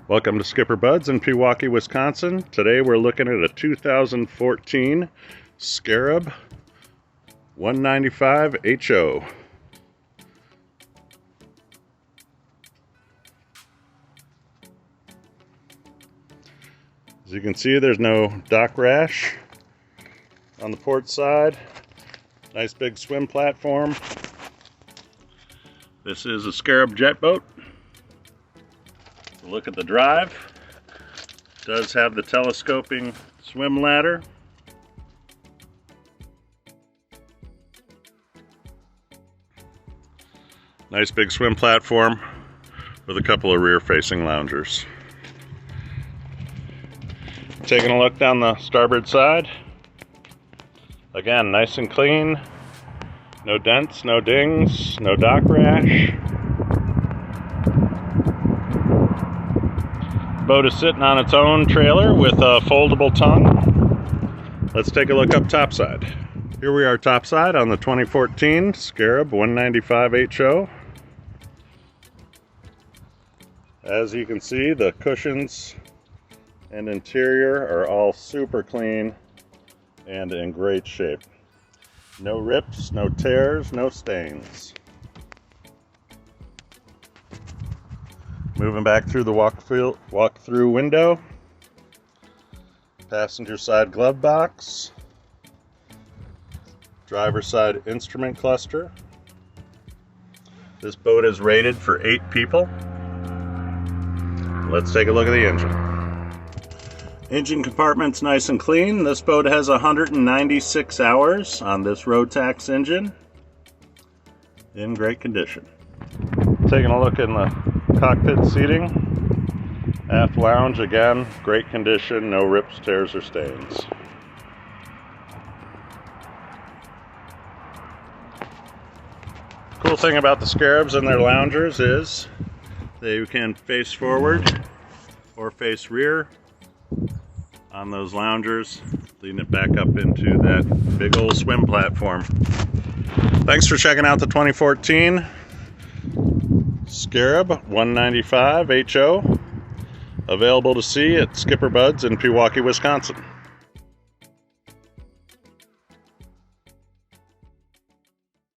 Welcome to SkipperBud's in Pewaukee, Wisconsin. Today we're looking at a 2014 Scarab 195 HO. As you can see, there's no dock rash on the port side. Nice big swim platform. This is a Scarab jet boat. Look at the drive. It does have the telescoping swim ladder. Nice big swim platform with a couple of rear-facing loungers. Taking a look down the starboard side. Again, nice and clean. No dents, no dings, no dock rash. Boat is sitting on its own trailer with a foldable tongue. Let's take a look up topside. Here we are topside on the 2014 Scarab 195 HO. As you can see, the cushions and interior are all super clean and in great shape. No rips, no tears, no stains. Moving back through the walk-through window, passenger side glove box, driver side instrument cluster. This boat is rated for 8 people. Let's take a look at the engine. Engine compartment's nice and clean. This boat has 196 hours on this Rotax engine. In great condition. Taking a look in the cockpit seating. Aft lounge, again, great condition, no rips, tears, or stains. Cool thing about the Scarabs and their loungers is they can face forward or face rear on those loungers, leading it back up into that big old swim platform. Thanks for checking out the 2014 Scarab 195 HO, available to see at SkipperBud's in Pewaukee, Wisconsin.